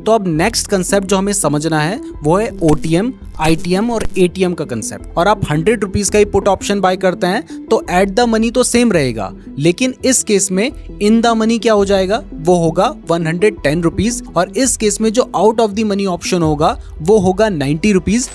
तो अब next concept जो हमें समझना है वो है OTM, ITM और ATM का कंसेप्ट। और आप 100 रुपीज का ही पुट ऑप्शन बाय करते हैं तो एट द मनी तो सेम रहेगा, लेकिन इस केस में इन द मनी क्या हो जाएगा, वो होगा 110 रुपीज। और इस केस में जो out of the money option होगा वो होगा 90 रुपीज।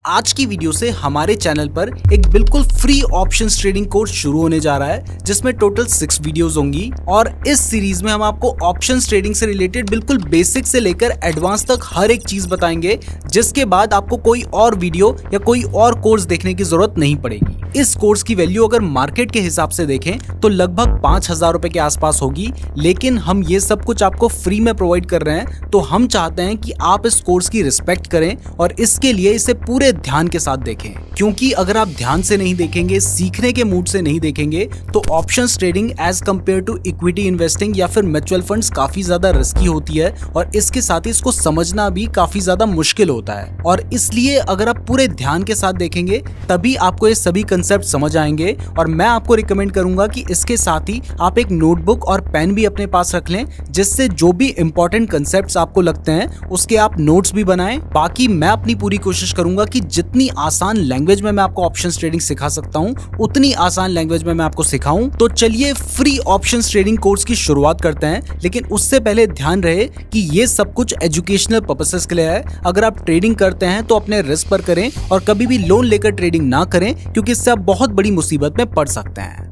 आज की वीडियो से हमारे चैनल पर एक बिल्कुल फ्री ऑप्शंस ट्रेडिंग कोर्स शुरू होने जा रहा है, जिसमें टोटल 6 वीडियोस होंगी। और इस सीरीज में हम आपको ऑप्शंस ट्रेडिंग से रिलेटेड बिल्कुल बेसिक से लेकर एडवांस तक हर एक चीज बताएंगे, जिसके बाद आपको कोई और वीडियो या कोई और कोर्स देखने की जरूरत नहीं पड़ेगी। इस कोर्स की वैल्यू अगर मार्केट के हिसाब से देखें तो लगभग 5,000 रुपए के आसपास होगी, लेकिन हम ये सब कुछ आपको फ्री में प्रोवाइड कर रहे हैं। तो हम चाहते हैं कि आप इस कोर्स की रिस्पेक्ट करें और इसके लिए इसे पूरे ध्यान के साथ देखें, क्योंकि अगर आप ध्यान से नहीं देखेंगे, सीखने के मूड से नहीं देखेंगे, तो options trading as compared to equity investing या फिर म्यूचुअल फंड्स काफी ज्यादा रिस्की होती है और इसके साथ ही इसको समझना भी काफी ज्यादा मुश्किल होता है। और इसलिए अगर आप पूरे ध्यान के साथ देखेंगे तभी आपको ये सभी कंसेप्ट समझ आएंगे। और मैं आपको रिकमेंड करूंगा कि इसके साथ ही आप एक नोटबुक और पेन भी अपने पास रख लें, जिससे जो भी इंपॉर्टेंट कंसेप्ट्स आपको लगते हैं उसके आप नोट्स भी बनाएं। बाकी मैं अपनी पूरी कोशिश करूंगा कि जितनी आसान लैंग्वेज में मैं आपको ऑप्शंस ट्रेडिंग सिखा सकता हूं उतनी आसान लैंग्वेज में मैं आपको सिखाऊं। तो चलिए फ्री ऑप्शंस ट्रेडिंग कोर्स की शुरुआत करते हैं, लेकिन उससे पहले ध्यान रहे कि ये सब कुछ एजुकेशनल पर्पसेस के लिए है। अगर आप ट्रेडिंग करते हैं तो अपने रिस्क पर करें और कभी भी लोन लेकर ट्रेडिंग ना करें, क्योंकि इससे आप बहुत बड़ी मुसीबत में पड़ सकते हैं।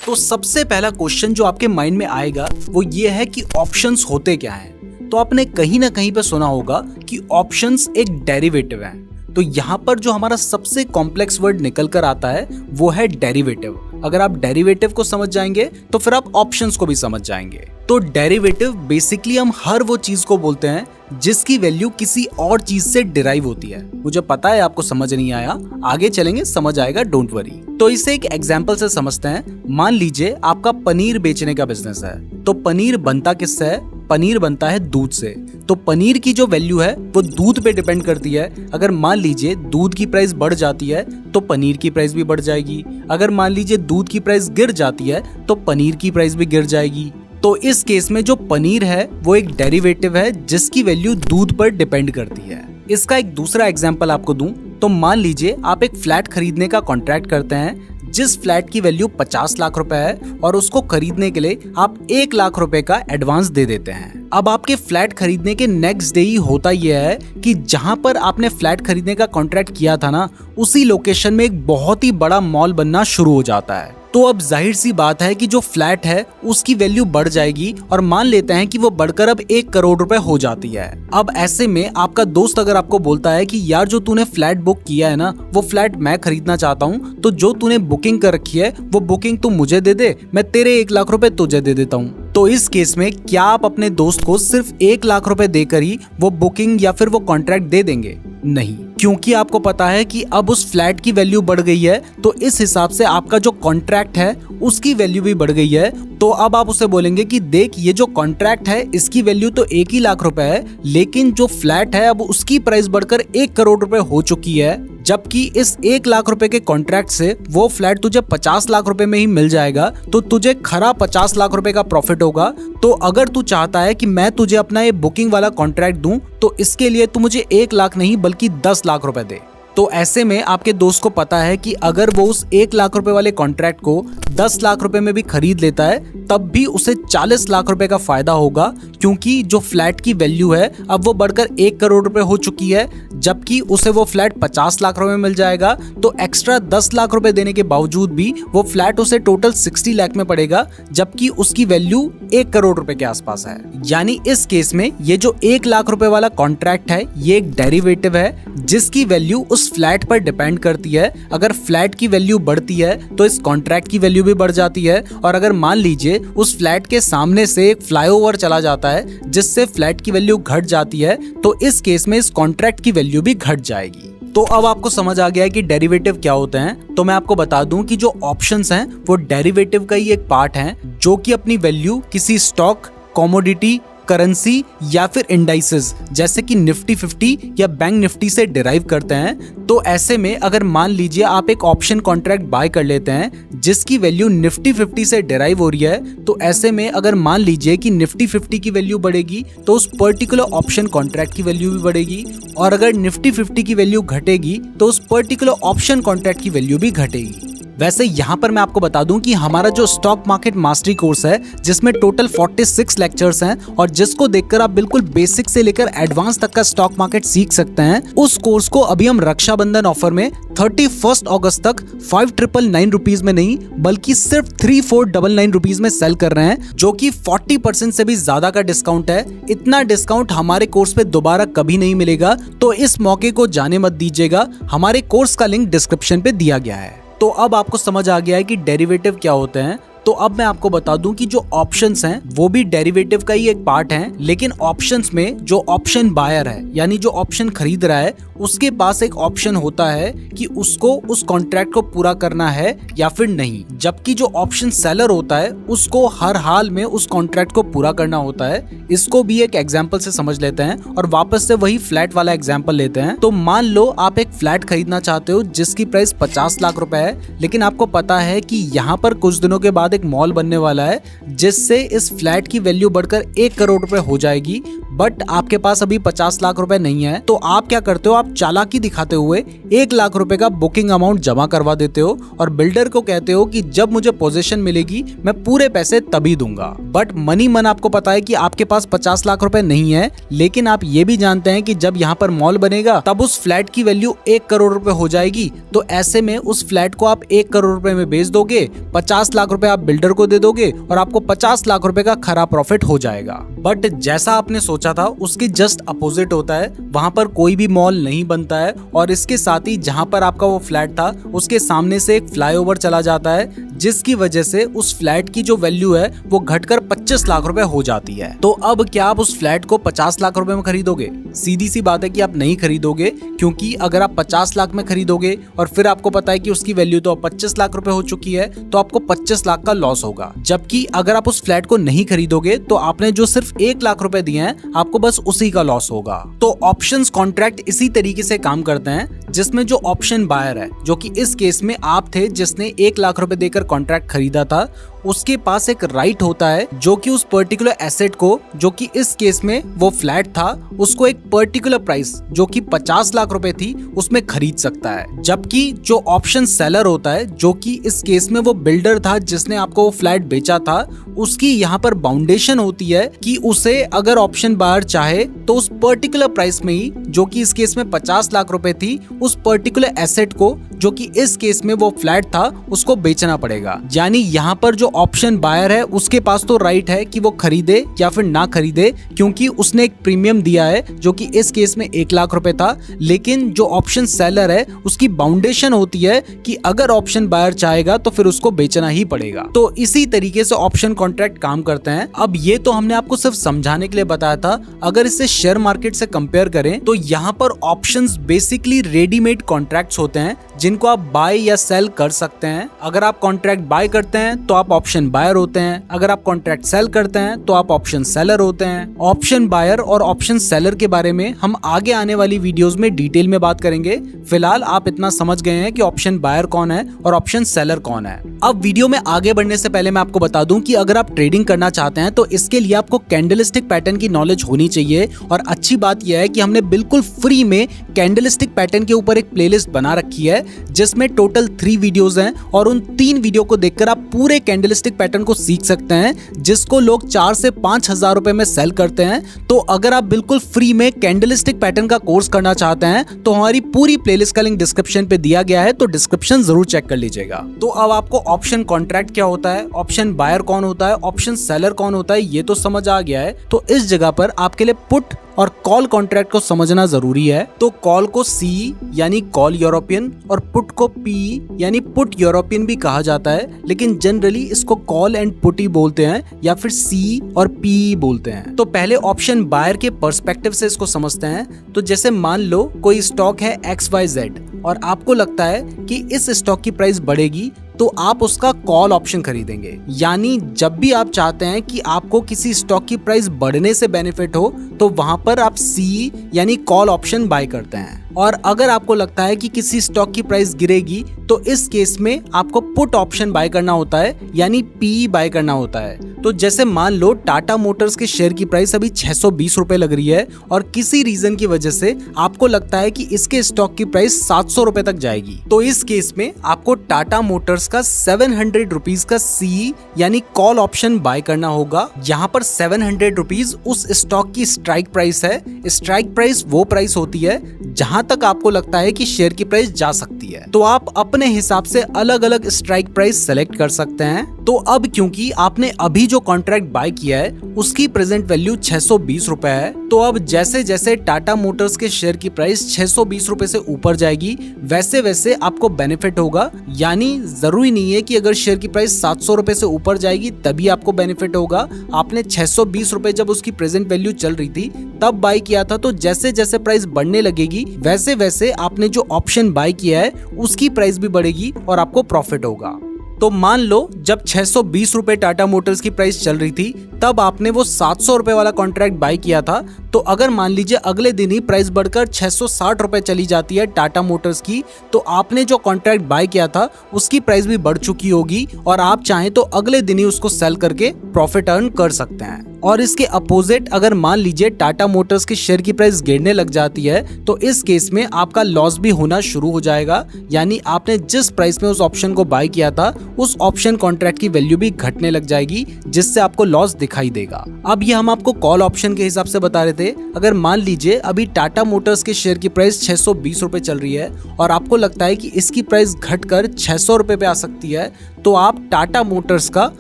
तो सबसे पहला क्वेश्चन जो आपके माइंड में आएगा वो ये है कि ऑप्शंस होते क्या हैं। तो आपने कहीं ना कहीं पे सुना होगा कि ऑप्शंस एक डेरिवेटिव है। तो यहाँ पर जो हमारा सबसे कॉम्प्लेक्स वर्ड निकल कर आता है वो है डेरिवेटिव। अगर आप डेरिवेटिव को समझ जाएंगे तो फिर आप ऑप्शंस को भी समझ जाएंगे। तो डेरिवेटिव बेसिकली हम हर वो चीज को बोलते हैं जिसकी वैल्यू किसी और चीज से डिराइव होती है। मुझे पता है आपको समझ नहीं आया, आगे चलेंगे समझ आएगा, डोंट वरी। तो इसे एक एग्जांपल से समझते हैं। मान लीजिए आपका पनीर बेचने का बिजनेस है। तो पनीर बनता किससे है? पनीर बनता है दूध से। तो पनीर की जो वैल्यू है वो दूध पे डिपेंड करती है। अगर मान लीजिए दूध की प्राइस बढ़ जाती है तो पनीर की प्राइस भी बढ़ जाएगी। अगर मान लीजिए दूध की प्राइस गिर जाती है तो पनीर की प्राइस भी गिर जाएगी। तो इस केस में जो पनीर है वो एक डेरिवेटिव है जिसकी वैल्यू दूध पर डिपेंड करती है। इसका एक दूसरा एग्जांपल आपको दूं तो मान लीजिए आप एक फ्लैट खरीदने का कॉन्ट्रैक्ट करते हैं, जिस फ्लैट की वैल्यू 50 लाख रुपए है और उसको खरीदने के लिए आप 1 लाख रुपए का एडवांस दे देते हैं। अब आपके फ्लैट खरीदने के नेक्स्ट डे ही होता यह है कि जहां पर आपने फ्लैट खरीदने का कॉन्ट्रैक्ट किया था ना, उसी लोकेशन में एक बहुत ही बड़ा मॉल बनना शुरू हो जाता है। तो अब जाहिर सी बात है कि जो फ्लैट है उसकी वैल्यू बढ़ जाएगी और मान लेते हैं कि वो बढ़कर अब 1 करोड़ रुपए हो जाती है। अब ऐसे में आपका दोस्त अगर आपको बोलता है कि यार जो तूने फ्लैट बुक किया है ना, वो फ्लैट मैं खरीदना चाहता हूँ, तो जो तूने बुकिंग कर रखी है वो बुकिंग तू मुझे दे दे, मैं तेरे 1 लाख रुपए तुझे दे देता हूँ। तो इस केस में क्या आप अपने दोस्त को सिर्फ 1 लाख रुपए देकर ही वो बुकिंग या फिर वो कॉन्ट्रैक्ट दे देंगे? नहीं, क्योंकि आपको पता है कि अब उस फ्लैट की वैल्यू बढ़ गई है, तो इस हिसाब से आपका जो कॉन्ट्रैक्ट है उसकी वैल्यू भी बढ़ गई है। तो अब आप उसे बोलेंगे कि देख ये जो कॉन्ट्रैक्ट है इसकी वैल्यू तो 1 ही लाख रुपए है, लेकिन जो फ्लैट है अब उसकी प्राइस बढ़कर 1 करोड़ रुपए हो चुकी है, जबकि इस 1 लाख रुपए के कॉन्ट्रैक्ट से वो फ्लैट तुझे 50 लाख रुपए में ही मिल जाएगा, तो तुझे खरा 50 लाख रुपए का प्रॉफिट होगा। तो अगर तू चाहता है कि मैं तुझे अपना ये बुकिंग वाला कॉन्ट्रैक्ट दूं, तो इसके लिए तू मुझे 1 लाख नहीं बल्कि 10 लाख रुपए दे। तो ऐसे में आपके दोस्त को पता है कि अगर वो उस 1 लाख रुपए वाले कॉन्ट्रैक्ट को 10 लाख रुपए में भी खरीद लेता है तब भी उसे 40 लाख रुपए का फायदा होगा, क्योंकि जो फ्लैट की वैल्यू है अब वो बढ़कर 1 करोड़ रुपए हो चुकी है, जबकि उसे वो फ्लैट 50 लाख रुपए में मिल जाएगा। तो एक्स्ट्रा 10 लाख रुपए देने के बावजूद भी वो फ्लैट उसे टोटल 60 लाख में पड़ेगा, जबकि उसकी वैल्यू 1 करोड़ रुपए के आसपास है। यानी इस केस में ये जो 1 लाख रुपए वाला कॉन्ट्रैक्ट है ये एक डेरिवेटिव है जिसकी वैल्यू उस फ्लैट पर डिपेंड करती है। अगर फ्लैट की वैल्यू बढ़ती है तो इस कॉन्ट्रैक्ट की वैल्यू भी बढ़ जाती है। और अगर मान लीजिए उस फ्लैट के सामने से एक फ्लाईओवर चला जाता है जिससे फ्लैट की वैल्यू घट जाती है, तो इस केस में इस कॉन्ट्रैक्ट की वैल्यू भी घट जाएगी। तो अब आपको समझ आ गया है कि डेरिवेटिव क्या होते हैं। तो मैं आपको बता दूं कि जो ऑप्शंस हैं वो डेरिवेटिव का ही एक पार्ट है, जो कि अपनी वैल्यू किसी स्टॉक, कमोडिटी करेंसी या फिर इंडाइसेस जैसे कि निफ्टी 50 या बैंक निफ्टी से डिराइव करते हैं। तो ऐसे में अगर मान लीजिए आप एक ऑप्शन कॉन्ट्रैक्ट बाय कर लेते हैं जिसकी वैल्यू निफ्टी 50 से डिराइव हो रही है, तो ऐसे में अगर मान लीजिए कि निफ्टी 50 की वैल्यू बढ़ेगी तो उस पर्टिकुलर ऑप्शन कॉन्ट्रैक्ट की वैल्यू भी बढ़ेगी, और अगर निफ्टी 50 की वैल्यू घटेगी तो उस पर्टिकुलर ऑप्शन कॉन्ट्रैक्ट की वैल्यू भी घटेगी। वैसे यहाँ पर मैं आपको बता दूं कि हमारा जो स्टॉक मार्केट मास्टरी कोर्स है जिसमें टोटल 46 लेक्चर्स हैं और जिसको देखकर आप बिल्कुल बेसिक से लेकर एडवांस तक का स्टॉक मार्केट सीख सकते हैं, उस कोर्स को अभी हम रक्षाबंधन ऑफर में 31 अगस्त तक 5999 रुपीज में नहीं बल्कि सिर्फ 3499 रुपीज में सेल कर रहे हैं, जो कि 40% से भी ज्यादा का डिस्काउंट है। इतना डिस्काउंट हमारे कोर्स पे दोबारा कभी नहीं मिलेगा, तो इस मौके को जाने मत दीजिएगा। हमारे कोर्स का लिंक डिस्क्रिप्शन पे दिया गया है। तो अब आपको समझ आ गया है कि डेरिवेटिव क्या होते हैं। तो अब मैं आपको बता दूं कि जो ऑप्शंस हैं वो भी डेरिवेटिव का ही एक पार्ट है, लेकिन ऑप्शंस में जो ऑप्शन बायर है यानी जो ऑप्शन खरीद रहा है उसके पास एक ऑप्शन होता है कि उसको उस कॉन्ट्रैक्ट को पूरा करना है या फिर नहीं, जबकि जो ऑप्शन सेलर होता है उसको हर हाल में उस कॉन्ट्रैक्ट को पूरा करना होता है। इसको भी एक एग्जाम्पल से समझ लेते हैं और वापस से वही फ्लैट वाला एग्जाम्पल लेते हैं। तो मान लो आप एक फ्लैट खरीदना चाहते हो जिसकी प्राइस 50 लाख रुपए है, लेकिन आपको पता है कि यहाँ पर कुछ दिनों के बाद एक मॉल बनने वाला है जिससे इस फ्लैट की वैल्यू बढ़कर 1 करोड़ रुपए हो जाएगी, बट आपके पास अभी 50 लाख रुपए नहीं है। तो आप क्या करते हो, आप चालाकी दिखाते हुए 1 लाख रुपए का बुकिंग अमाउंट जमा करवा देते हो और बिल्डर को कहते हो कि जब मुझे पोजीशन मिलेगी मैं पूरे पैसे तभी दूंगा। बट मनी मन आपको पता है कि आपके पास 50 लाख रुपए नहीं है, लेकिन आप ये भी जानते हैं कि जब यहाँ पर मॉल बनेगा तब उस फ्लैट की वैल्यू 1 करोड़ रुपए हो जाएगी। तो ऐसे में उस फ्लैट को आप 1 करोड़ रुपए में बेच दोगे, 50 लाख रुपए आप बिल्डर को दे दोगे और आपको 50 लाख रुपए का खरा प्रॉफिट हो जाएगा। बट जैसा आपने सोचा था उसके जस्ट अपोजिट होता है, वहां पर कोई भी मॉल नहीं बनता है और इसके साथ ही जहां पर आपका वो फ्लैट था उसके सामने से एक फ्लाईओवर चला जाता है, जिसकी वजह से उस फ्लैट की जो वैल्यू है वो घटकर 25 लाख रुपए हो जाती है। तो अब क्या आप उस फ्लैट को 50 लाख रुपए में खरीदोगे? सीधी सी बात है कि आप नहीं खरीदोगे, क्योंकि अगर आप 50 लाख में खरीदोगे और फिर आपको पता है कि उसकी वैल्यू तो 25 लाख रुपए हो चुकी है, तो आपको 25 लाख का लॉस होगा। जबकि अगर आप उस फ्लैट को नहीं खरीदोगे तो आपने जो सिर्फ 1 लाख रुपए दिए हैं आपको बस उसी का लॉस होगा। तो ऑप्शंस कॉन्ट्रैक्ट इसी तरीके से काम करते हैं, जिसमें जो ऑप्शन बायर है, जो कि इस केस में आप थे जिसने 1 लाख रुपए देकर कॉन्ट्रैक्ट खरीदा था, उसके पास एक राइट होता है जो कि उस पर्टिकुलर एसेट को, जो कि इस केस में वो फ्लैट था, उसको एक पर्टिकुलर प्राइस जो कि 50 लाख रुपए थी उसमें खरीद सकता है। जबकि जो ऑप्शन सेलर होता है, जो कि इस केस में वो बिल्डर था जिसने आपको वो फ्लैट बेचा था, उसकी यहाँ पर बाउंडेशन होती है कि उसे अगर ऑप्शन बायर चाहे तो उस पर्टिकुलर प्राइस में ही, जो कि इस केस में 50 लाख रुपए थी, उस पर्टिकुलर एसेट को, जो कि इस केस में वो फ्लैट था, उसको बेचना पड़ेगा। यानी यहाँ पर जो ऑप्शन बायर है उसके पास तो राइट है कि वो खरीदे या फिर ना खरीदे, क्योंकि उसने एक प्रीमियम दिया है जो कि इस केस में 1 लाख रुपए था। लेकिन जो ऑप्शन सेलर है उसकी बाउंडेशन होती है कि अगर ऑप्शन बायर चाहेगा तो फिर उसको बेचना ही पड़ेगा। तो इसी तरीके से ऑप्शन कॉन्ट्रैक्ट काम करते हैं। अब ये तो हमने आपको सिर्फ समझाने के लिए बताया था। अगर इसे शेयर मार्केट से कंपेयर करें तो यहाँ पर ऑप्शंस बेसिकली रेडीमेड कॉन्ट्रैक्ट्स होते हैं जिनको आप बाय या सेल कर सकते हैं। अगर आप कॉन्ट्रैक्ट बाय करते हैं तो आप ऑप्शन बायर होते हैं, अगर आप कॉन्ट्रैक्ट सेल करते हैं तो आप ऑप्शन सेलर होते हैं। ऑप्शन बायर और ऑप्शन सेलर के बारे में हम आगे आने वाली वीडियोस में डिटेल में बात करेंगे। फिलहाल आप इतना समझ गए हैं कि ऑप्शन बायर कौन है और ऑप्शन सेलर कौन है। अब वीडियो में आगे बढ़ने से पहले मैं आपको बता दूं कि अगर आप ट्रेडिंग करना चाहते हैं तो इसके लिए आपको कैंडलस्टिक पैटर्न की नॉलेज होनी चाहिए। और अच्छी बात यह है कि हमने बिल्कुल फ्री में कैंडलस्टिक पैटर्न के ऊपर एक प्लेलिस्ट बना रखी है जिसमें टोटल 3 वीडियोस हैं और उन 3 वीडियो को देखकर आप पूरे कैंडलस्टिक पैटर्न को सीख सकते हैं, जिसको लोग 4 से 5 हजार रुपए में सेल करते हैं। तो अगर आप बिल्कुल फ्री में कैंडलस्टिक पैटर्न का कोर्स करना चाहते हैं तो हमारी पूरी प्लेलिस्ट का लिंक डिस्क्रिप्शन पे दिया गया है, तो डिस्क्रिप्शन जरूर चेक कर लीजिएगा। तो अब आपको ऑप्शन कॉन्ट्रैक्ट क्या होता है, ऑप्शन बायर कौन होता है, ऑप्शन सेलर कौन होता है, ये तो समझ आ गया है। तो इस जगह पर आपके लिए पुट और कॉल कॉन्ट्रैक्ट को समझना जरूरी है। तो कॉल को सी यानी कॉल यूरोपियन और पुट को पी यानी पुट यूरोपियन भी कहा जाता है, लेकिन जनरली इसको कॉल एंड पुट ही बोलते हैं या फिर सी और पी बोलते हैं। तो पहले ऑप्शन बायर के पर्सपेक्टिव से इसको समझते हैं। तो जैसे मान लो कोई स्टॉक है XYZ और आपको लगता है कि इस स्टॉक की प्राइस बढ़ेगी, तो आप उसका कॉल ऑप्शन खरीदेंगे। यानी जब भी आप चाहते हैं कि आपको किसी स्टॉक की प्राइस बढ़ने से बेनिफिट हो तो वहां पर आप सी यानी कॉल ऑप्शन बाय करते हैं। और अगर आपको लगता है कि किसी स्टॉक की प्राइस गिरेगी तो इस केस में आपको पुट ऑप्शन बाय करना होता है, यानी पी बाय करना होता है। तो जैसे मान लो टाटा मोटर्स के शेयर की प्राइस अभी 620 रुपए लग रही है और किसी रीजन की वजह से आपको लगता है कि इसके स्टॉक की प्राइस 700 रुपए तक जाएगी, तो इस केस में आपको टाटा मोटर्स का 700 रुपीज का सी यानी कॉल ऑप्शन बाय करना होगा। यहाँ पर 700 रुपीज उस स्टॉक की स्ट्राइक प्राइस है। स्ट्राइक प्राइस वो प्राइस होती है जहां तक आपको लगता है कि शेयर की प्राइस जा सकती है। तो आप अपने हिसाब से अलग अलग स्ट्राइक प्राइस सेलेक्ट कर सकते हैं। तो अब क्योंकि आपने अभी जो कॉन्ट्रैक्ट बाय किया है उसकी प्रेजेंट वैल्यू 620 रुपए है, तो अब जैसे जैसे टाटा मोटर्स के शेयर की प्राइस 620 रुपए से ऊपर जाएगी वैसे वैसे आपको बेनिफिट होगा। यानी जरूरी नहीं है कि अगर शेयर की प्राइस 700 रुपए से ऊपर जाएगी तभी आपको बेनिफिट होगा। आपने 620 रुपए जब उसकी प्रेजेंट वैल्यू चल रही थी तब बाय किया था, तो जैसे जैसे प्राइस बढ़ने लगेगी वैसे वैसे आपने जो ऑप्शन बाय किया है उसकी प्राइस भी बढ़ेगी और आपको प्रॉफिट होगा। तो मान लो जब 620 रुपए टाटा मोटर्स की प्राइस चल रही थी तब आपने वो 700 रुपए वाला कॉन्ट्रैक्ट बाय किया था, तो अगर मान लीजिए अगले दिन ही प्राइस बढ़कर 660 रुपए चली जाती है टाटा मोटर्स की, तो आपने जो कॉन्ट्रैक्ट बाय किया था उसकी प्राइस भी बढ़ चुकी होगी और आप चाहें तो अगले दिन ही उसको सेल करके प्रॉफिट अर्न कर सकते हैं। और इसके अपोजिट अगर मान लीजिए टाटा मोटर्स की शेयर की प्राइस गिरने लग जाती है तो इस केस में आपका लॉस भी होना शुरू हो जाएगा। यानी आपने जिस प्राइस में उस ऑप्शन को बाय किया था उस ऑप्शन कॉन्ट्रैक्ट की वैल्यू भी घटने लग जाएगी, जिससे आपको लॉस दिखाई देगा। अब ये हम आपको कॉल ऑप्शन के हिसाब से बता रहे थे। अगर मान लीजिए अभी टाटा मोटर्स के शेयर की प्राइस 620 रुपए चल रही है और आपको लगता है कि इसकी प्राइस घटकर 600 रुपए पे आ सकती है, तो आप टाटा मोटर्स का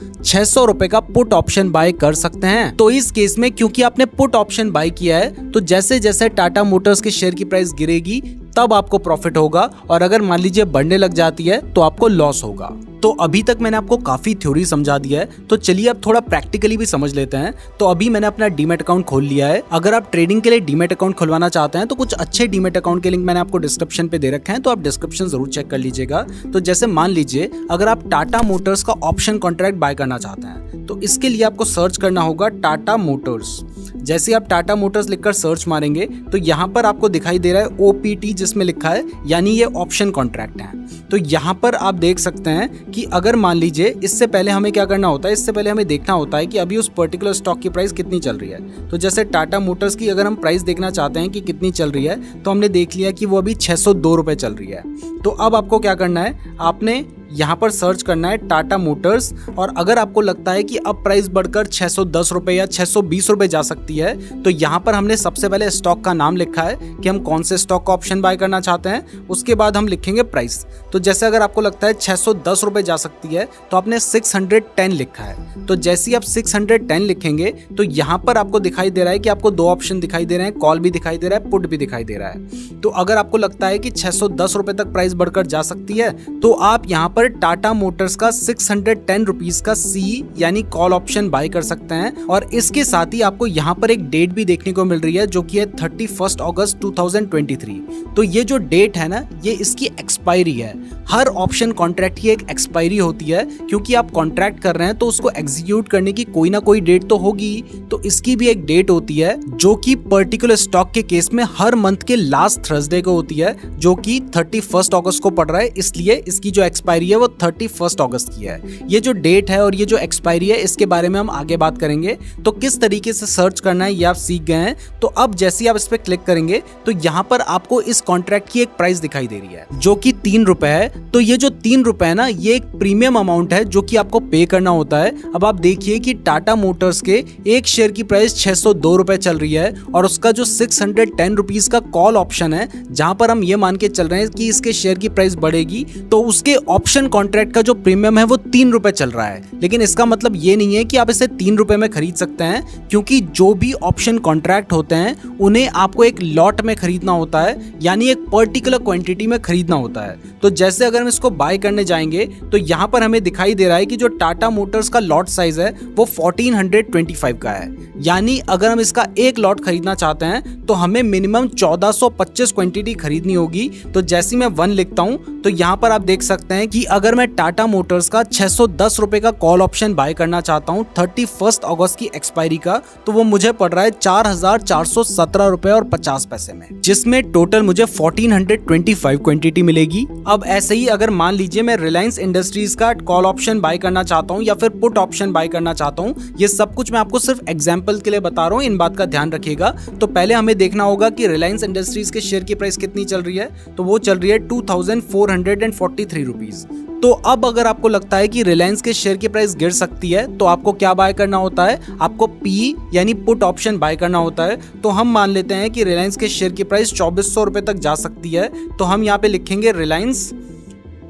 600 रुपए का पुट ऑप्शन बाय कर सकते हैं। तो इस केस में क्योंकि आपने पुट ऑप्शन बाय किया है तो जैसे जैसे टाटा मोटर्स के शेयर की प्राइस गिरेगी तब आपको प्रॉफिट होगा, और अगर मान लीजिए बढ़ने लग जाती है तो आपको लॉस होगा। तो अभी तक मैंने आपको काफी थ्योरी समझा दिया है, तो चलिए अब थोड़ा प्रैक्टिकली भी समझ लेते हैं। तो अभी मैंने अपना डीमैट अकाउंट खोल लिया है। अगर आप ट्रेडिंग के लिए डीमैट अकाउंट खुलवाना चाहते हैं तो कुछ अच्छे डीमैट अकाउंट के लिंक मैंने आपको डिस्क्रिप्शन पे दे रखे हैं, तो आप डिस्क्रिप्शन जरूर चेक कर लीजिएगा। तो जैसे मान लीजिए अगर आप टाटा मोटर्स का ऑप्शन कॉन्ट्रैक्ट बाय करना चाहते हैं तो इसके लिए आपको सर्च करना होगा टाटा मोटर्स। जैसे आप टाटा मोटर्स लिखकर सर्च मारेंगे तो यहाँ पर आपको दिखाई दे रहा है OPT जिसमें लिखा है, यानी ये ऑप्शन कॉन्ट्रैक्ट है। तो यहाँ पर आप देख सकते हैं कि अगर मान लीजिए इससे पहले हमें क्या करना होता है, इससे पहले हमें देखना होता है कि अभी उस पर्टिकुलर स्टॉक की प्राइस कितनी चल रही है। तो जैसे टाटा मोटर्स की अगर हम प्राइस देखना चाहते हैं कि कितनी चल रही है तो हमने देख लिया कि वो अभी 602 रुपए चल रही है। तो अब आपको क्या करना है, आपने यहाँ पर सर्च करना है टाटा मोटर्स, और अगर आपको लगता है कि अब प्राइस बढ़कर 610 रुपए या 620 रुपए जा सकती है तो यहाँ पर हमने सबसे पहले स्टॉक का नाम लिखा है कि हम कौन से स्टॉक का ऑप्शन बाय करना चाहते हैं, उसके बाद हम लिखेंगे प्राइस। तो जैसे अगर आपको लगता है 610 रुपए जा सकती है तो आपने 610 लिखा है। तो जैसे ही आप 610 लिखेंगे तो यहाँ पर आपको दिखाई दे रहा है कि आपको दो ऑप्शन दिखाई दे रहे हैं, कॉल भी दिखाई दे रहा है, पुट भी दिखाई दे रहा है। तो अगर आपको लगता है कि 610 रुपए तक प्राइस बढ़कर जा सकती है तो आप यहाँ पर टाटा मोटर्स का 610 रुपीज का सी यानी कॉल ऑप्शन बाय कर सकते हैं। और इसके साथ ही आपको यहाँ पर एक डेट भी देखने को मिल रही है जो कि है 31 अगस्त 2023। तो ये जो डेट है ना, ये इसकी एक्सपायरी है। हर ऑप्शन कॉन्ट्रैक्ट की एक एक्सपायरी होती है, क्योंकि आप कॉन्ट्रैक्ट कर रहे हैं तो उसको एग्जीक्यूट करने की कोई ना कोई डेट तो होगी। तो इसकी भी एक डेट होती है जो कि पर्टिकुलर स्टॉक के केस में हर मंथ के लास्ट थर्सडे को होती है, जो कि 31 अगस्त को पड़ रहा है, इसलिए इसकी जो एक्सपायरी है वो 31 अगस्त की है। ये जो डेट है और ये जो एक्सपायरी है इसके बारे में हम आगे बात करेंगे। तो किस तरीके से सर्च करना है ये आप सीख गए हैं। तो अब जैसे ही आप इस पे क्लिक करेंगे तो यहाँ पर आपको इस कॉन्ट्रैक्ट की एक प्राइस दिखाई दे रही है जो कि 3 रुपए है। तो ये जो 3 रुपए है ना, ये एक प्रीमियम अमाउंट है जो कि आपको पे करना होता है। अब आप देखिए कि टाटा मोटर्स के एक शेयर की प्राइस 602 रुपए चल रही है और उसका जो 610 रुपीज का कॉल ऑप्शन है, जहां पर हम ये मान के चल रहे हैं कि इसके शेयर की प्राइस बढ़ेगी, तो उसके ऑप्शन कॉन्ट्रैक्ट का जो प्रीमियम है वो 3 रुपए चल रहा है। लेकिन इसका मतलब ये नहीं है कि आप इसे 3 रुपए में खरीद सकते हैं, क्योंकि जो भी ऑप्शन कॉन्ट्रैक्ट होते हैं उन्हें आपको एक लॉट में खरीदना होता है, यानी एक पर्टिकुलर क्वांटिटी में खरीदना होता है। तो जैसे अगर हम इसको बाय करने जाएंगे तो यहाँ पर हमें दिखाई दे रहा है कि जो टाटा मोटर्स का लॉट साइज है वो 1425 का है। यानी अगर हम इसका एक लॉट खरीदना चाहते हैं तो हमें मिनिमम 1425 क्वांटिटी खरीदनी होगी। तो जैसे मैं 1 लिखता हूँ तो यहाँ पर आप देख सकते हैं कि अगर मैं टाटा मोटर्स का 610 रुपए का कॉल ऑप्शन बाय करना चाहता हूँ 31 अगस्त की एक्सपायरी का, तो वो मुझे पड़ रहा है 4,417 रुपए और 50 पैसे में, जिसमें टोटल मुझे 1425 क्वांटिटी मिलेगी। अब ऐसे ही अगर मान लीजिए मैं रिलायंस इंडस्ट्रीज का कॉल ऑप्शन बाय करना चाहता हूँ या फिर पुट ऑप्शन बाय करना चाहता हूँ, ये सब कुछ मैं आपको सिर्फ एग्जाम्पल के लिए बता रहा हूँ, इन बात का ध्यान रखिएगा। तो पहले हमें देखना होगा कि रिलायंस इंडस्ट्रीज के शेयर की प्राइस कितनी चल रही है, तो वो चल रही है 2443 रुपीज। तो अब अगर आपको लगता है कि रिलायंस के शेयर की प्राइस गिर सकती है तो आपको क्या बाय करना होता है, आपको पी यानी पुट ऑप्शन बाय करना होता है। तो हम मान लेते हैं कि रिलायंस के शेयर की प्राइस 2400 रुपए तक जा सकती है, तो हम यहाँ पे लिखेंगे रिलायंस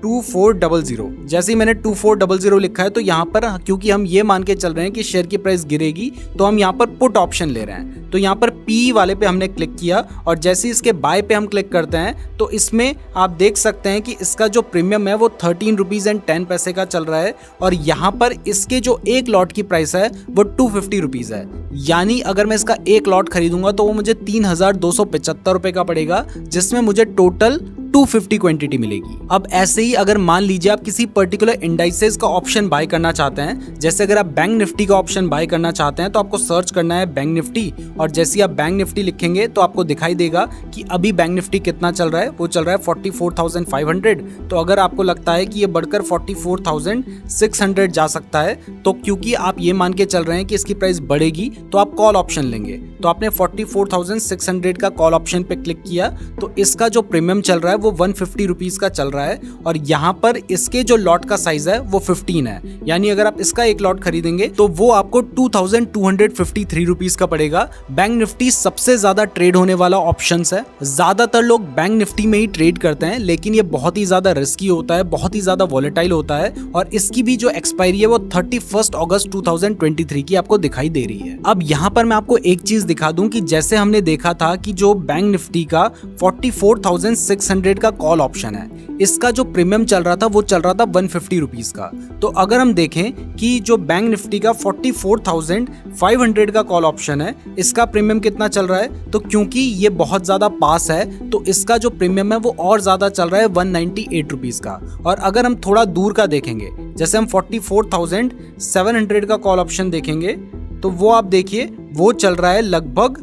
2400। जैसे ही मैंने 2400 लिखा है तो यहाँ पर क्योंकि हम ये मान के चल रहे हैं कि शेयर की प्राइस गिरेगी, तो हम यहाँ पर पुट ऑप्शन ले रहे हैं। तो यहाँ पर पी वाले पे हमने क्लिक किया और जैसे ही इसके बाय पे हम क्लिक करते हैं तो इसमें आप देख सकते हैं कि इसका जो प्रीमियम है वो 13 रुपीज़ एंड 10 पैसे का चल रहा है और यहाँ पर इसके जो एक लॉट की प्राइस है वो 250 रुपीज़ है। यानी अगर मैं इसका एक लॉट खरीदूंगा तो वो मुझे 3,275 रुपए का पड़ेगा, जिसमें मुझे टोटल 250 क्वांटिटी मिलेगी। अब ऐसे ही अगर मान लीजिए आप किसी पर्टिकुलर इंडाइसेस का ऑप्शन बाय करना चाहते हैं, जैसे अगर आप बैंक निफ्टी का ऑप्शन बाय करना चाहते हैं तो आपको सर्च करना है बैंक निफ्टी, और जैसे ही आप बैंक निफ्टी लिखेंगे तो आपको दिखाई देगा कि अभी बैंक निफ्टी कितना चल रहा है, वो चल रहा है 44,500। तो अगर आपको लगता है कि ये बढ़कर 44,600 जा सकता है, तो क्योंकि आप ये मान के चल रहे हैं कि इसकी प्राइस बढ़ेगी तो आप कॉल ऑप्शन लेंगे। तो आपने 44,600 का कॉल ऑप्शन पे क्लिक किया तो इसका जो प्रीमियम चल रहा है वो 150 रुपीज का चल रहा है और यहाँ पर इसके जो लॉट का साइज है वो 15 है। यानी अगर आप इसका एक लॉट खरीदेंगे तो वो आपको 2,253 रुपीज का पड़ेगा। बैंक निफ्टी सबसे ज्यादा ट्रेड होने वाला ऑप्शंस है। ज्यादातर लोग बैंक निफ्टी में ही ट्रेड करते हैं, लेकिन ये बहुत ही ज्यादा रिस्की होता है, बहुत ही ज्यादा वॉलेटाइल होता है और इसकी भी जो एक्सपायरी है वो 31 अगस्त 2023 की आपको दिखाई दे रही है। अब यहाँ पर मैं आपको एक चीज दिखा दूं कि जैसे हमने देखा था कि जो बैंक निफ्टी का 44,600 का कॉल ऑप्शन है, इसका जो प्रीमियम चल रहा था वो चल रहा था 150 रुपीज का। तो अगर हम देखें कि जो बैंक निफ्टी का 44,500 का कॉल ऑप्शन है, इसका प्रीमियम कितना चल रहा है, तो क्योंकि ये बहुत ज्यादा पास है तो इसका जो प्रीमियम है वो और ज्यादा चल रहा है 198 रुपीज का। और अगर हम थोड़ा दूर का देखेंगे, जैसे हम 44,700 का कॉल ऑप्शन देखेंगे तो वो आप देखिए वो चल रहा है लगभग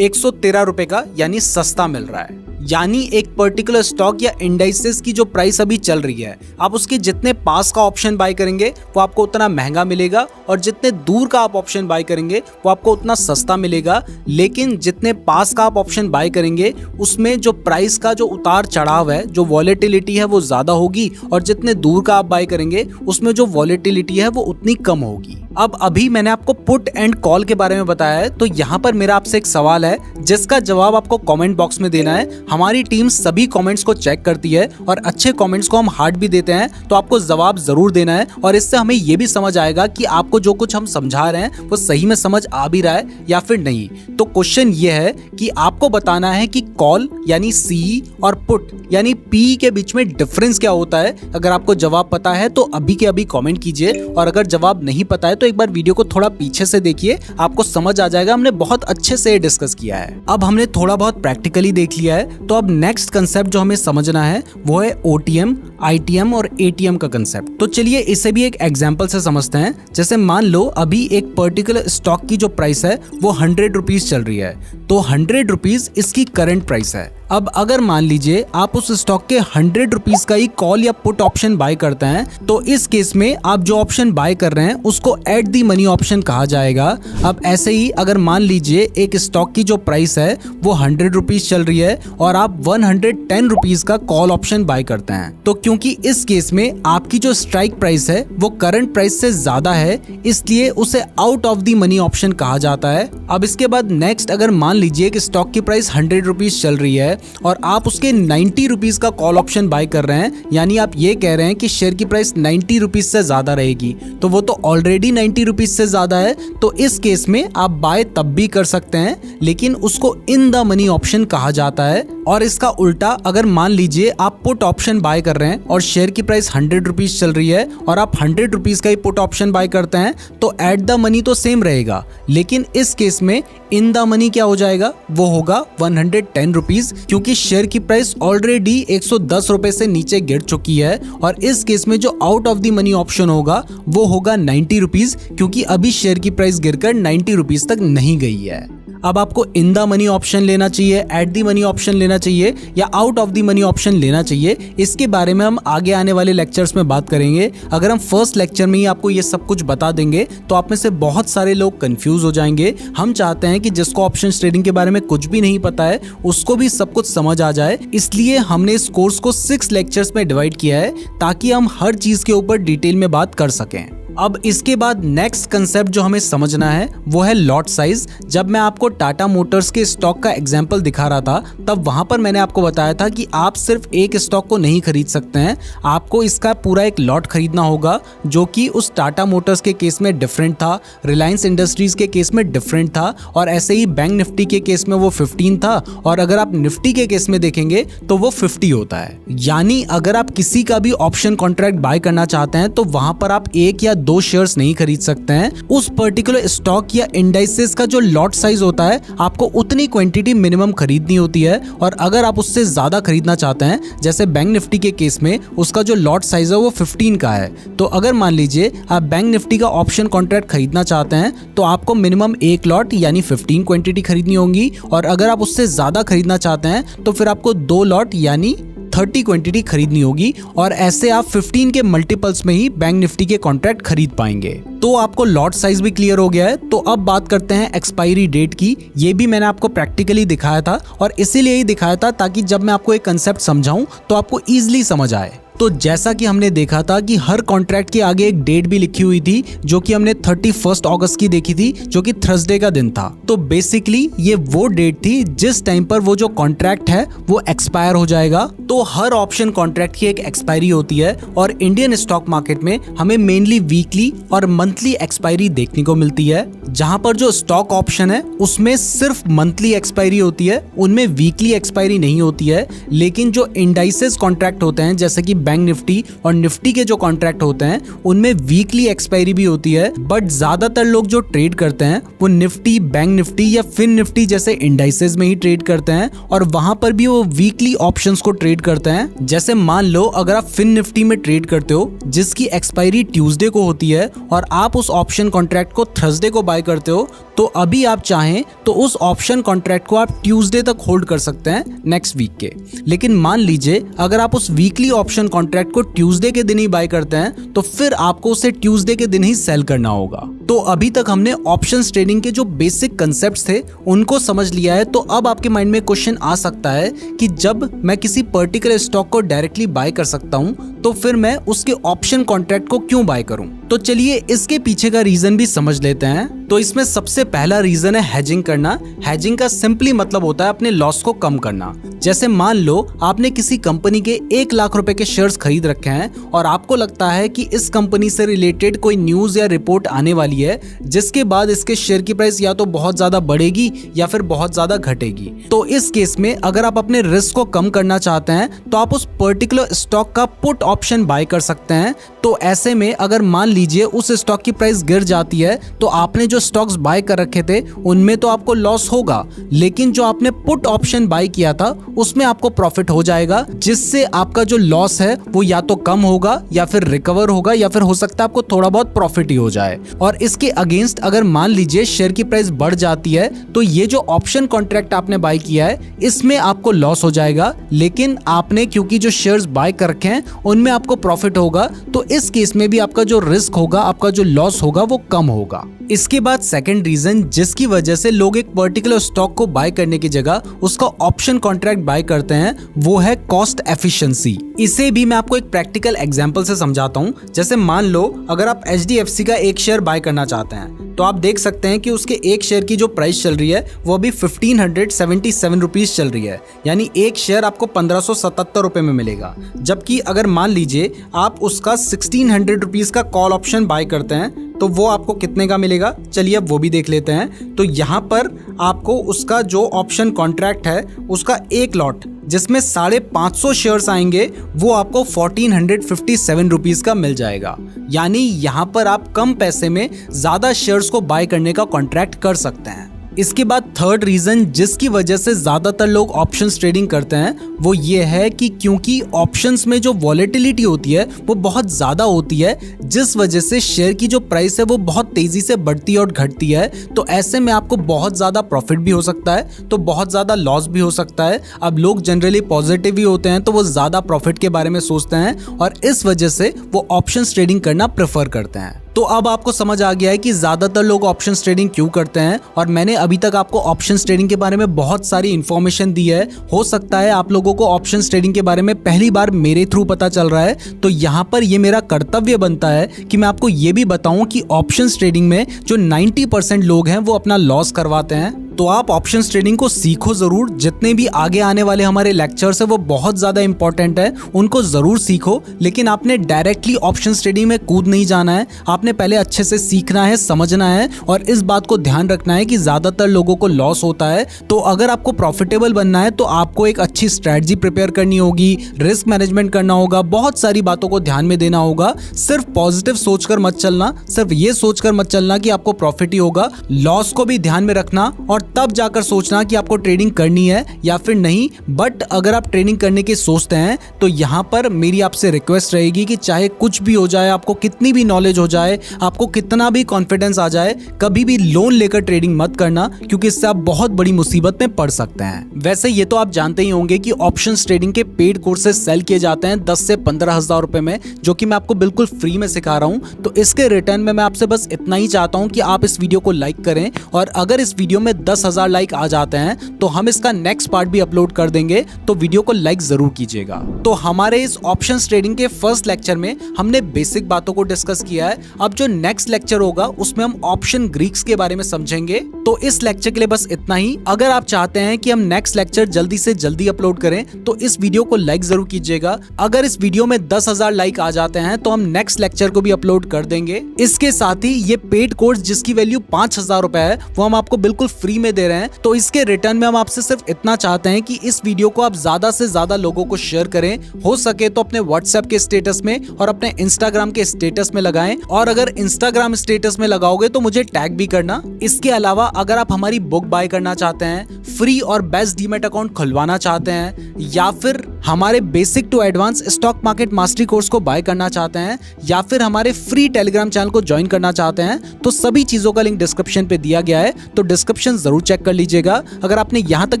113 रुपए का, यानी सस्ता मिल रहा है। यानी एक पर्टिकुलर स्टॉक या इंडाइसेस की जो प्राइस अभी चल रही है, आप उसके जितने पास का ऑप्शन बाय करेंगे वो आपको उतना महंगा मिलेगा और जितने दूर का आप ऑप्शन बाय करेंगे वो आपको उतना सस्ता मिलेगा। लेकिन जितने पास का आप ऑप्शन बाय करेंगे उसमें जो प्राइस का जो उतार चढ़ाव है, जो वॉलेटिलिटी है वो ज्यादा होगी और जितने दूर का आप बाय करेंगे उसमें जो वॉलेटिलिटी है वो उतनी कम होगी। अब अभी मैंने आपको पुट एंड कॉल के बारे में बताया है, तो यहाँ पर मेरा आपसे एक सवाल है जिसका जवाब आपको कमेंट बॉक्स में देना है। हमारी टीम सभी कमेंट्स को चेक करती है और अच्छे कमेंट्स को हम हार्ट भी देते हैं, तो आपको जवाब जरूर देना है और इससे हमें ये भी समझ आएगा कि आपको जो कुछ हम समझा रहे हैं वो सही में समझ आ भी रहा है या फिर नहीं। तो क्वेश्चन ये है कि आपको बताना है कि कॉल यानी सी और पुट यानी पी के बीच में डिफरेंस क्या होता है। अगर आपको जवाब पता है तो अभी के अभी कमेंट कीजिए और अगर जवाब नहीं पता है तो एक बार वीडियो को थोड़ा पीछे से देखिए, आपको समझ आ जाएगा। हमने बहुत अच्छे से डिस्कस किया है। अब हमने थोड़ा बहुत प्रैक्टिकली देख लिया है, तो अब नेक्स्ट कंसेप्ट जो हमें समझना है वो है ओटीएम, आईटीएम और एटीएम का कंसेप्ट। तो चलिए इसे भी एक एग्जांपल से समझते हैं। जैसे मान लो अभी एक पर्टिकुलर स्टॉक की जो प्राइस है वो 100 रुपीज चल रही है, तो 100 रुपीज इसकी करंट प्राइस है। अब अगर मान लीजिए आप उस स्टॉक के 100 रुपीज का ही कॉल या पुट ऑप्शन बाय करते हैं, तो इस केस में आप जो ऑप्शन बाय कर रहे हैं उसको एट दी मनी ऑप्शन कहा जाएगा। अब ऐसे ही अगर मान लीजिए एक स्टॉक की जो प्राइस है वो 100 रुपीज चल रही है और आप 110 रुपीज का कॉल ऑप्शन बाय करते हैं, तो क्योंकि इस केस में आपकी जो स्ट्राइक प्राइस है वो करंट प्राइस से ज्यादा है, इसलिए उसे out of the money option कहा जाता है। अब इसके बाद नेक्स्ट अगर मान लीजिए कि स्टॉक की प्राइस 100 रुपीज चल रही है और आप उसके 90 रुपीज का कॉल ऑप्शन बाय कर रहे हैं, यानी आप ये कह रहे हैं कि शेयर की प्राइस 90 रुपीज से ज्यादा रहेगी, तो वो तो ऑलरेडी 90 रुपीज से ज्यादा है। तो इस केस में आप बाय तब भी कर सकते हैं, लेकिन उसको इन द मनी ऑप्शन कहा जाता है। और इसका उल्टा अगर मान लीजिए आप पुट ऑप्शन बाय कर रहे हैं और शेयर की प्राइस 100 रुपीज चल रही है और आप 100 रुपीज का ही पुट ऑप्शन बाय करते हैं तो एट द मनी तो सेम रहेगा, लेकिन इस केस में इन द मनी क्या हो जाएगा, वो होगा 110 रुपीज, क्योंकि शेयर की प्राइस ऑलरेडी 110 रुपए से नीचे गिर चुकी है। और इस केस में जो out of the money option होगा वो होगा 90 रुपीज, क्योंकि अभी शेयर की प्राइस गिरकर 90 रुपीज तक नहीं गई है। अब आपको इन द मनी ऑप्शन लेना चाहिए, एट द मनी ऑप्शन लेना चाहिए या out of the money option लेना चाहिए, इसके बारे में हम आगे आने वाले लेक्चर्स में बात करेंगे। अगर हम फर्स्ट लेक्चर में ही आपको ये सब कुछ बता देंगे तो आप में से बहुत सारे लोग कंफ्यूज हो जाएंगे। हम चाहते हैं कि जिसको ऑप्शन ट्रेडिंग के बारे में कुछ भी नहीं पता है उसको भी सब कुछ समझ आ जाए, इसलिए हमने इस कोर्स को 6 लेक्चर्स में डिवाइड किया है ताकि हम हर चीज के ऊपर डिटेल में बात कर सकें। अब इसके बाद नेक्स्ट कंसेप्ट जो हमें समझना है वो है लॉट साइज। जब मैं आपको टाटा मोटर्स के स्टॉक का एग्जांपल दिखा रहा था तब वहां पर मैंने आपको बताया था कि आप सिर्फ एक स्टॉक को नहीं खरीद सकते हैं, आपको इसका पूरा एक लॉट खरीदना होगा, जो कि उस टाटा मोटर्स के केस में डिफरेंट था, रिलायंस इंडस्ट्रीज के केस में डिफरेंट था और ऐसे ही बैंक निफ्टी के केस में वो 15 था और अगर आप निफ्टी के केस में देखेंगे तो वो 50 होता है। यानी अगर आप किसी का भी ऑप्शन कॉन्ट्रैक्ट बाय करना चाहते हैं तो वहां पर आप एक या 2 शेयर्स नहीं खरीद सकते हैं। उस पर्टिकुलर स्टॉक या इंडाइसेस का जो लॉट साइज होता है आपको उतनी क्वांटिटी मिनिमम खरीदनी होती है और अगर आप उससे ज्यादा खरीदना चाहते हैं, जैसे बैंक निफ्टी के केस में उसका जो लॉट साइज है वो 15 का है, तो अगर मान लीजिए आप बैंक निफ्टी का ऑप्शन कॉन्ट्रैक्ट खरीदना चाहते हैं तो आपको मिनिमम एक लॉट यानी 15 क्वांटिटी खरीदनी होगी और अगर आप उससे ज्यादा खरीदना चाहते हैं तो फिर आपको 2 लॉट यानी 30 क्वांटिटी खरीदनी होगी और ऐसे आप 15 के मल्टीपल्स में ही बैंक निफ्टी के कॉन्ट्रैक्ट खरीद पाएंगे। तो आपको लॉट साइज भी क्लियर हो गया है। तो अब बात करते हैं एक्सपायरी डेट की। ये भी मैंने आपको प्रैक्टिकली दिखाया था और इसीलिए ही दिखाया था ताकि जब मैं आपको एक कंसेप्ट समझाऊं तो आपको इजीली समझ आए। तो जैसा कि हमने देखा था कि हर कॉन्ट्रैक्ट के आगे एक डेट भी लिखी हुई थी जो कि हमने 31 अगस्त की देखी थी, जो कि थर्सडे का दिन था। तो बेसिकली ये वो डेट थी जिस टाइम पर वो जो कॉन्ट्रैक्ट है वो एक्सपायर हो जाएगा। तो हर ऑप्शन कॉन्ट्रैक्ट की एक एक्सपायरी होती है और इंडियन स्टॉक मार्केट में हमें मेनली वीकली और मंथली एक्सपायरी देखने को मिलती है। जहां पर जो स्टॉक ऑप्शन है उसमें सिर्फ मंथली एक्सपायरी होती है, उनमें वीकली एक्सपायरी नहीं होती है। लेकिन जो इंडाइसेस कॉन्ट्रैक्ट होते हैं जैसे कि बैंक निफ्टी और निफ्टी के जो कॉन्ट्रैक्ट होते हैं उनमें वीकली एक्सपायरी भी होती है, बट ज्यादातर लोग जो ट्रेड करते हैं वो निफ्टी, बैंक निफ्टी या फिन निफ्टी जैसे इंडाइसेस में ही ट्रेड करते हैं और वहां पर भी वो वीकली ऑप्शंस को ट्रेड करते हैं। जैसे मान लो अगर आप फिन निफ्टी में ट्रेड करते हो जिसकी एक्सपायरी ट्यूसडे को होती है और आप उस ऑप्शन कॉन्ट्रैक्ट को थर्सडे को बाय करते हो, तो अभी आप चाहें तो उस ऑप्शन कॉन्ट्रैक्ट को आप ट्यूसडे तक होल्ड कर सकते हैं नेक्स्ट वीक के। लेकिन मान लीजिए अगर आप उस वीकली ऑप्शन कॉन्ट्रैक्ट को ट्यूसडे के दिन ही बाय करते हैं तो फिर आपको उसे ट्यूसडे के दिन ही सेल करना होगा। तो अभी तक हमने ऑप्शंस ट्रेडिंग के जो बेसिक कंसेप्ट्स थे उनको समझ लिया है। तो अब आपके माइंड में क्वेश्चन आ सकता है कि जब मैं किसी पर्टिकुलर स्टॉक को डायरेक्टली बाय कर सकता हूं तो फिर मैं उसके ऑप्शन कॉन्ट्रैक्ट को क्यों बाय करूं। तो चलिए इसके पीछे का रीजन भी समझ लेते हैं। तो इसमें सबसे पहला रीजन है हेजिंग करना। हेजिंग का सिंपली मतलब होता है अपने लॉस को कम करना। जैसे मान लो आपने किसी कंपनी के 1 लाख रुपए के शेयर्स खरीद रखे हैं और आपको लगता है कि इस कंपनी से रिलेटेड कोई न्यूज या रिपोर्ट आने वाली है जिसके बाद इसके शेयर की प्राइस या तो बहुत ज्यादा बढ़ेगी या फिर बहुत ज्यादा घटेगी। तो इस केस में अगर आप अपने रिस्क को कम करना चाहते हैं तो आप उस पर्टिकुलर स्टॉक का पुट ऑप्शन बाय कर सकते हैं। तो ऐसे में अगर मान लीजिए उस स्टॉक की प्राइस गिर जाती है तो आपने जो स्टॉक्स बाय कर रखे थे उनमें तो आपको लॉस होगा, लेकिन जो आपने पुट ऑप्शन बाय किया था उसमें आपको प्रॉफिट हो जाएगा, जिससे आपका जो लॉस है वो या तो कम होगा या फिर रिकवर होगा या फिर हो सकता है आपको थोड़ा बहुत प्रॉफिट ही हो जाए। और इसके अगेंस्ट अगर मान लीजिए शेयर की प्राइस बढ़ जाती है तो ये जो ऑप्शन कॉन्ट्रैक्ट आपने बाय किया है इसमें आपको लॉस हो जाएगा, लेकिन आपने क्योंकि जो शेयर्स बाय कर रखे हैं उनमें आपको प्रॉफिट होगा, तो इस केस में भी आपका जो रिस्क होगा, आपका जो लॉस होगा वो कम होगा। इसके बाद सेकंड रीजन जिसकी वजह से लोग एक पर्टिकुलर स्टॉक को बाय करने की जगह उसका ऑप्शन कॉन्ट्रैक्ट बाय करते हैं वो है कॉस्ट एफिशिएंसी। इसे भी मैं आपको एक प्रैक्टिकल एग्जांपल से समझाता हूं। जैसे मान लो अगर आप HDFC का एक शेयर बाय करना चाहते हैं तो आप देख सकते हैं कि उसके एक शेयर की जो प्राइस चल रही है वो अभी 1577 रुपीज चल रही है, यानी एक शेयर आपको 1577 रुपए में मिलेगा। जबकि अगर मान लीजिए आप उसका 1600 रुपीज का कॉल ऑप्शन बाय करते हैं तो वो आपको कितने का मिलेगा, चलिए अब वो भी देख लेते हैं। तो यहाँ पर आपको उसका जो ऑप्शन कॉन्ट्रैक्ट है उसका एक लॉट जिसमें 550 शेयर्स आएंगे, वो आपको 1457 रुपीज का मिल जाएगा। यानी यहाँ पर आप कम पैसे में ज्यादा शेयर्स को बाय करने का कॉन्ट्रैक्ट कर सकते हैं। इसके बाद थर्ड रीजन जिसकी वजह से ज्यादातर लोग ऑप्शंस ट्रेडिंग करते हैं वो ये है कि क्योंकि ऑप्शंस में जो वॉलेटिलिटी होती है वो बहुत ज्यादा होती है, जिस वजह से शेयर की जो प्राइस है वो बहुत तेजी से बढ़ती और घटती है। तो ऐसे में आपको बहुत ज्यादा प्रॉफिट भी हो सकता है तो बहुत ज्यादा लॉस भी हो सकता है। अब लोग जनरली पॉजिटिव ही होते हैं तो वो ज्यादा प्रॉफिट के बारे में सोचते हैं और इस वजह से वो ऑप्शंस ट्रेडिंग करना प्रेफर करते हैं। तो अब आपको समझ आ गया है कि ज्यादातर लोग ऑप्शंस ट्रेडिंग क्यों करते हैं और मैंने अभी तक आपको ऑप्शंस ट्रेडिंग के बारे में बहुत सारी इंफॉर्मेशन दी है। हो सकता है आप लोगों को ऑप्शंस ट्रेडिंग के बारे में पहली बार मेरे थ्रू पता चल रहा है, तो यहाँ पर ये मेरा कर्तव्य बनता है कि मैं आपको ये भी बताऊं कि ऑप्शंस ट्रेडिंग में जो 90% लोग हैं वो अपना लॉस करवाते हैं। तो आप ऑप्शंस ट्रेडिंग को सीखो जरूर। जितने भी आगे आने वाले हमारे लेक्चर्स है वो बहुत ज्यादा इंपॉर्टेंट है, उनको जरूर सीखो। लेकिन आपने डायरेक्टली ऑप्शंस ट्रेडिंग में कूद नहीं जाना है, आपने पहले अच्छे से सीखना है, समझना है और इस बात को ध्यान रखना है कि ज्यादातर लोगों को लॉस होता है। तो अगर आपको प्रॉफिटेबल बनना है तो आपको एक अच्छी स्ट्रेटजी प्रिपेयर करनी होगी, रिस्क मैनेजमेंट करना होगा, बहुत सारी बातों को ध्यान में देना होगा। सिर्फ पॉजिटिव सोचकर मत चलना, सिर्फ ये सोचकर मत चलना कि आपको प्रॉफिट ही होगा। लॉस को भी ध्यान में रखना और तब जाकर सोचना कि आपको ट्रेडिंग करनी है या फिर नहीं। बट अगर आप ट्रेडिंग करने की सोचते हैं तो यहाँ पर मेरी आपसे रिक्वेस्ट रहेगी कि चाहे कुछ भी हो जाए, आपको कितनी भी नॉलेज हो जाए, आपको कितना भी कॉन्फिडेंस आ जाए, कभी भी लोन लेकर ट्रेडिंग मत करना, क्योंकि इससे आप बहुत बड़ी मुसीबत में पड़ सकते हैं। वैसे ये तो आप जानते ही होंगे कि ऑप्शंस ट्रेडिंग के पेड कोर्सेज सेल किए जाते हैं 10 से 15 हजार रुपए में, जो कि मैं आपको बिल्कुल फ्री में सिखा रहा हूं। तो इसके रिटर्न में मैं आपसे बस इतना ही चाहता हूं कि आप इस वीडियो को लाइक करें और अगर इस वीडियो में 10,000 लाइक आ जाते हैं तो हम इसका नेक्स्ट पार्ट भी अपलोड कर देंगे, तो वीडियो को लाइक जरूर कीजिएगा। तो हमारे इस ऑप्शंस ट्रेडिंग के फर्स्ट लेक्चर में हमने बेसिक बातों को डिस्कस किया है। अब जो नेक्स्ट लेक्चर होगा उसमें हम ऑप्शन ग्रीक्स के बारे में समझेंगे। तो इस लेक्चर के लिए बस इतना ही। अगर आप चाहते हैं कि हम नेक्स्ट लेक्चर जल्दी से जल्दी अपलोड करें तो इस वीडियो को लाइक जरूर कीजिएगा। अगर इस वीडियो में 10,000 लाइक आ जाते हैं तो हम नेक्स्ट लेक्चर को भी अपलोड कर देंगे। इसके साथ ही ये पेड कोर्स जिसकी वैल्यू 5,000 रुपए है वो हम आपको बिल्कुल फ्री में दे रहे हैं। तो इसके रिटर्न में हम आपसे सिर्फ इतना चाहते हैं कि इस वीडियो को आप ज्यादा से ज्यादा लोगों को शेयर करें, हो सके तो अपने व्हाट्सएप के स्टेटस में और अपने इंस्टाग्राम के स्टेटस में लगाएं। और अगर इंस्टाग्राम स्टेटस में लगाओगे तो मुझे टैग भी करना। इसके अलावा अगर आप हमारी बुक बाय करना चाहते हैं, फ्री और बेस्ट डीमैट अकाउंट खुलवाना चाहते हैं, या फिर हमारे basic to advance stock market mastery course को बाय करना चाहते हैं, या फिर हमारे फ्री टेलीग्राम चैनल को ज्वाइन करना चाहते हैं, तो सभी चीजों का लिंक डिस्क्रिप्शन पे दिया गया है, तो डिस्क्रिप्शन जरूर चेक कर लीजिएगा। अगर आपने यहाँ तक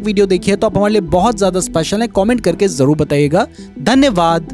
वीडियो देखी है तो आप हमारे लिए बहुत ज्यादा स्पेशल है, कमेंट करके जरूर बताइएगा। धन्यवाद।